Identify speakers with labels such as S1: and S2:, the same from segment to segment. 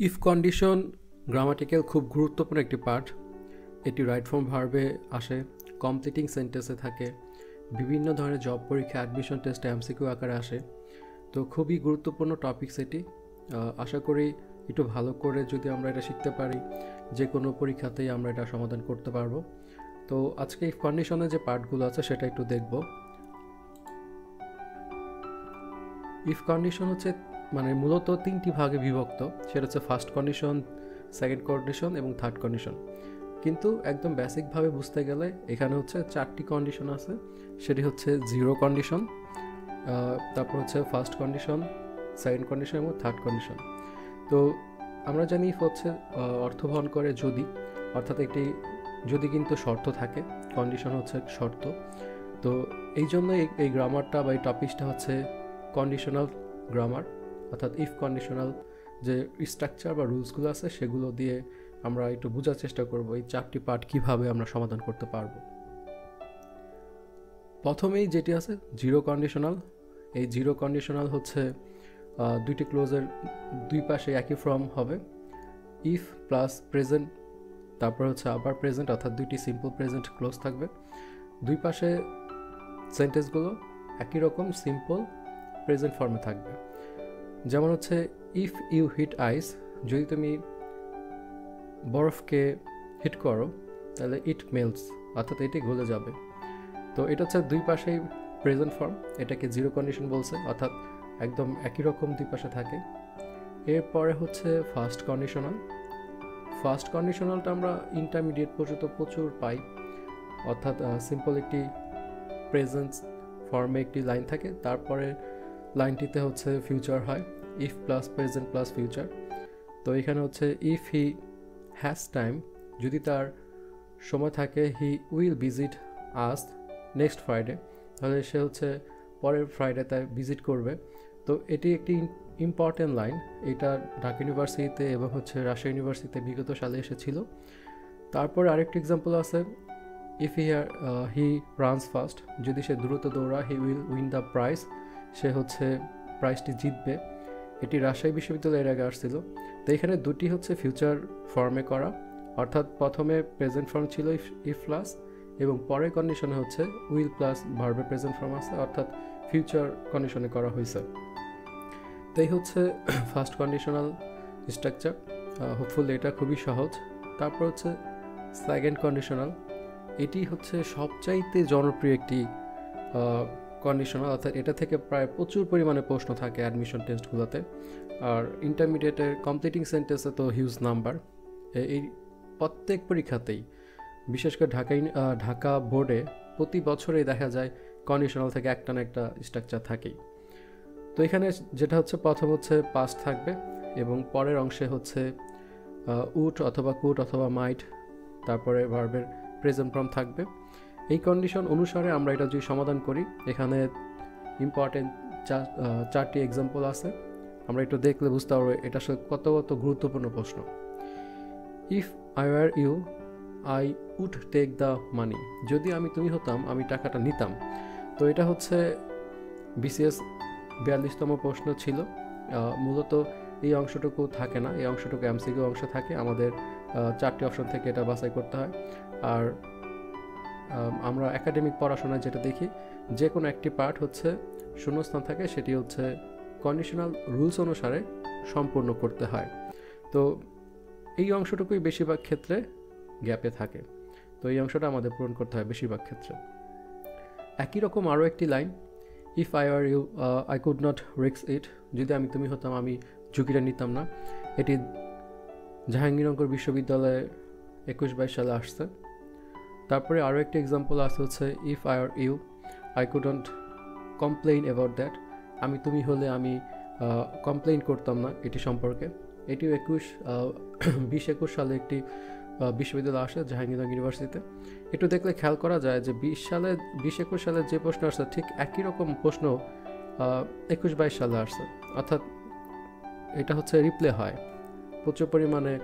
S1: If condition grammatical খুব গুরুত্বপূর্ণ একটি পার্ট। এটি রাইট ফর্ম ভার্বে আসে, কমপ্লিটিং সেন্টেন্সে থাকে, বিভিন্ন ধরনের জব পরীক্ষা, অ্যাডমিশন টেস্টে এমসিকিউ আকারে আসে। তো খুবই গুরুত্বপূর্ণ টপিকস এটি। আশা করি একটু ভালো করে যদি আমরা এটা শিখতে পারি, যে কোনো পরীক্ষাতেই আমরা এটা সমাধান করতে পারবো। তো আজকে ইফ কন্ডিশনের যে পার্টগুলো আছে সেটা একটু দেখব। ইফ কন্ডিশন হচ্ছে মানে মূলত তিনটি ভাগে বিভক্ত। সেটা হচ্ছে ফার্স্ট কন্ডিশন, সেকেন্ড কন্ডিশন এবং থার্ড কন্ডিশন। কিন্তু একদম বেসিকভাবে বুঝতে গেলে এখানে হচ্ছে চারটি কন্ডিশন আছে। সেটি হচ্ছে জিরো কন্ডিশন, তারপর হচ্ছে ফার্স্ট কন্ডিশন, সেকেন্ড কন্ডিশন এবং থার্ড কন্ডিশন। তো আমরা জানি ইফ হচ্ছে অর্থবহন করে যদি, অর্থাৎ একটি যদি কিন্তু শর্ত থাকে, কন্ডিশন হচ্ছে শর্ত। তো এই জন্য এই গ্রামারটা বা এই টপিকসটা হচ্ছে কন্ডিশনাল গ্রামার, অর্থাৎ ইফ কন্ডিশনাল যে স্ট্রাকচার বা রুলসগুলো আছে সেগুলো দিয়ে আমরা একটু বোঝার চেষ্টা করব এই চারটি পার্ট কীভাবে আমরা সমাধান করতে পারবো। প্রথমেই যেটি আছে জিরো কন্ডিশনাল। এই জিরো কন্ডিশনাল হচ্ছে দুইটি ক্লোজের দুই পাশে একই ফর্ম হবে, ইফ প্লাস প্রেজেন্ট, তারপর হচ্ছে আবার প্রেজেন্ট, অর্থাৎ দুইটি সিম্পল প্রেজেন্ট ক্লোজ থাকবে। দুই পাশে সেন্টেন্সগুলো একই রকম সিম্পল প্রেজেন্ট ফর্মে থাকবে। যেমন হচ্ছে ইফ ইউ হিট আইস, যদি তুমি বরফকে হিট করো তাহলে ইট মেল্টস, অর্থাৎ এটি গলে যাবে। তো এটা হচ্ছে দুই পাশেই প্রেজেন্ট ফর্ম, এটাকে জিরো কন্ডিশন বলছে, অর্থাৎ একদম একই রকম দুই পাশে থাকে। এরপরে হচ্ছে ফার্স্ট কন্ডিশনাল। ফার্স্ট কন্ডিশনালটা আমরা ইন্টারমিডিয়েট পর্যন্ত প্রচুর পাই, অর্থাৎ সিম্পল একটি প্রেজেন্ট ফর্মে একটি লাইন থাকে, তারপরে লাইনটিতে হচ্ছে ফিউচার হয়, if plus present plus future. তো এখানে হচ্ছে ইফ হি হ্যাজ টাইম, যদি তার সময় থাকে, he will visit us next Friday, তাহলে সে হচ্ছে পরের ফ্রাইডে তাই ভিজিট করবে। তো এটি একটি ইম্পর্টেন্ট লাইন, এটা ঢাকা ইউনিভার্সিটিতে এবং হচ্ছে রাজশাহী ইউনিভার্সিটিতে বিগত সালে এসেছিল। তারপরে আরেকটি এক্সাম্পল আছে, ইফ হি রানস ফাস্ট, যদি সে দ্রুত দৌড়ায়, he will win the prize, সে হচ্ছে প্রাইজটি জিতবে। এটি রাজশাহী বিশ্ববিদ্যালয়ের আগে আসছিল। তো এখানে দুটি হচ্ছে ফিউচার ফর্মে করা, অর্থাৎ প্রথমে প্রেজেন্ট ফর্ম ছিল ইফ প্লাস, এবং পরের কন্ডিশনে হচ্ছে উইল প্লাস ভার্বের প্রেজেন্ট ফর্ম আছে, অর্থাৎ ফিউচার কন্ডিশনে করা হয়েছে। তো এই হচ্ছে ফার্স্ট কন্ডিশনাল স্ট্রাকচার। হোপফুলি এটা খুবই সহজ। তারপর হচ্ছে সেকেন্ড কন্ডিশনাল। এটি হচ্ছে সবচাইতে জনপ্রিয় একটি কন্ডিশনাল, অর্থাৎ এটা থেকে প্রায় প্রচুর পরিমাণে প্রশ্ন থাকে অ্যাডমিশন টেস্টগুলোতে। আর ইন্টারমিডিয়েটের কমপ্লিটিং সেন্টেন্সে তো হিউজ নাম্বার। এই প্রত্যেক পরীক্ষাতেই, বিশেষ করে ঢাকা বোর্ডে প্রতি বছরেই দেখা যায় কন্ডিশনাল থেকে একটা না একটা স্ট্রাকচার থাকেই। তো এখানে যেটা হচ্ছে প্রথম হচ্ছে পাস্ট থাকবে এবং পরের অংশে হচ্ছে উড অথবা কুড অথবা মাইট, তারপরে ভার্বের প্রেজেন্ট ফর্ম থাকবে। এই কন্ডিশন অনুসারে আমরা এটা যদি সমাধান করি, এখানে ইম্পর্টেন্ট চারটি এক্সাম্পল আছে, আমরা একটু দেখলে বুঝতে পারবো এটা আসলে কত গুরুত্বপূর্ণ প্রশ্ন। If I were you I would take the money, যদি আমি তুমি হতাম আমি টাকাটা নিতাম। তো এটা হচ্ছে বিসিএস 42তম প্রশ্ন ছিল। মূলত এই অংশটুকু থাকে না, এই অংশটুকু এমসিকিউ অংশ থাকে, আমাদের চারটি অপশন থেকে এটা বাছাই করতে হয়। আর আমরা একাডেমিক পড়াশোনায় যেটা দেখি, যে কোনো একটি পার্ট হচ্ছে শূন্যস্থান থাকে, সেটি হচ্ছে কন্ডিশনাল রুলস অনুসারে সম্পূর্ণ করতে হয়। তো এই অংশটুকুই বেশিরভাগ ক্ষেত্রে গ্যাপে থাকে, তো এই অংশটা আমাদের পূরণ করতে হয় বেশিরভাগ ক্ষেত্রে। একই রকম আরও একটি line, if I R you I could not risk it, যদি আমি তুমি হতাম আমি ঝুঁকিটা নিতাম না। এটি জাহাঙ্গীরনগর বিশ্ববিদ্যালয়ে 21-22 সালে আসছে। তারপরে আরও একটি এক্সাম্পল আছে হচ্ছে, if I R you I couldn't complain about that, আমি তুমি হলে আমি কমপ্লেইন করতাম না এটি সম্পর্কে। এটিও 20-21 সালে একটি বিশ্ববিদ্যালয় আসে জাহাঙ্গীরনগর ইউনিভার্সিটিতে। একটু দেখলে খেয়াল করা যায় যে 20-21 সালে যে প্রশ্ন আসছে ঠিক একই রকম প্রশ্ন 21-22 সালে আসছে, অর্থাৎ এটা হচ্ছে রিপ্লে হয়, প্রচুর পরিমাণে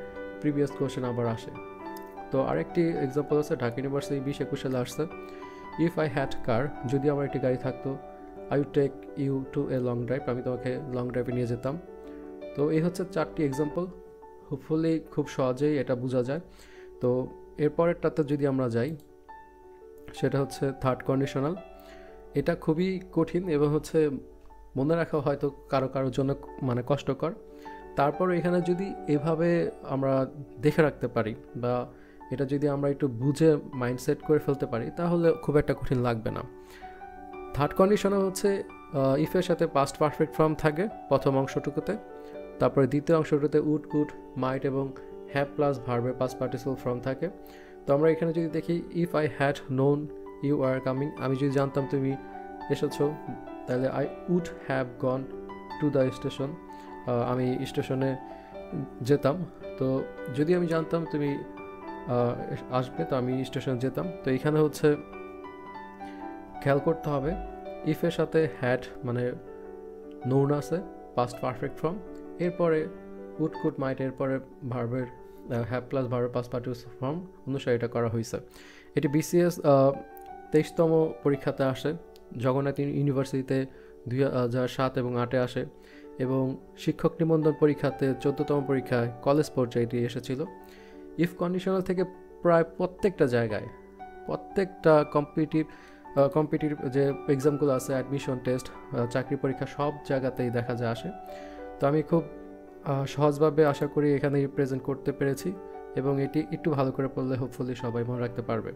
S1: প্রিভিয়াস কোয়েশ্চেন আবার আসে। তো আরেকটি এক্সাম্পল আছে ঢাকা ইউনিভার্সিটি 20-21 সালে আসছে, ইফ আই হ্যাড কার, যদি আমার একটি গাড়ি থাকতো, I would take you to a long drive, আমি তোমাকে লং ড্রাইভে নিয়ে যেতাম। তো এই হচ্ছে চারটি এক্সাম্পল। হোপফুলি খুব সহজেই এটা বোঝা যায়। তো এরপরেরটাতে যদি আমরা যাই, সেটা হচ্ছে থার্ড কন্ডিশনাল। এটা খুবই কঠিন এবং হচ্ছে মনে রাখা হয়তো কারোর জন্য মানে কষ্টকর। তারপর এখানে যদি এভাবে আমরা দেখে রাখতে পারি বা এটা যদি আমরা একটু বুঝে মাইন্ডসেট করে ফেলতে পারি, তাহলে খুব একটা কঠিন লাগবে না। থার্ড কন্ডিশনে হচ্ছে ইফের সাথে পাস্ট পারফেক্ট ফর্ম থাকে প্রথম অংশটুকুতে, তারপরে দ্বিতীয় অংশটুকুতে উড কুড মাইট এবং হ্যাভ প্লাস ভার্বের পাস্ট পার্টিসিপল ফর্ম থাকে। তো আমরা এখানে যদি দেখি, if I had known you are coming, আমি যদি জানতাম তুমি এসেছো, তাহলে I would have gone to the station, আমি স্টেশনে যেতাম। তো যদি আমি জানতাম তুমি আসবে, তো আমি স্টেশনে যেতাম। তো এখানে হচ্ছে খেয়াল করতে হবে, ইফের সাথে হ্যাড মানে নোন আছে পাস্ট পারফেক্ট ফর্ম, এরপরে উড কুড মাইট, এরপরে ভার্বের হ্যাভ প্লাস ভার্বের পাস্ট পার্টিসিপল ফর্ম অনুসারে এটা করা হয়েছে। এটি বিসিএস 23তম পরীক্ষাতে আসে, জগন্নাথ ইউনিভার্সিটিতে 2007 এবং 2008-এ আসে, এবং শিক্ষক নিবন্ধন পরীক্ষাতে 14তম পরীক্ষায় কলেজ পর্যায়ে এটি এসেছিল। ইফ কন্ডিশনাল থেকে প্রায় প্রত্যেকটা জায়গায়, প্রত্যেকটা কম্পিটিটিভ যে এক্সামগুলো আছে, অ্যাডমিশন টেস্ট, চাকরি পরীক্ষা, সব জায়গাতেই দেখা যায় আসে। তো আমি খুব সহজভাবে আশা করি এখানে রিপ্রেজেন্ট করতে পেরেছি, এবং এটি একটু ভালো করে পড়লে হোপফুলি সবাই মনে রাখতে পারবে।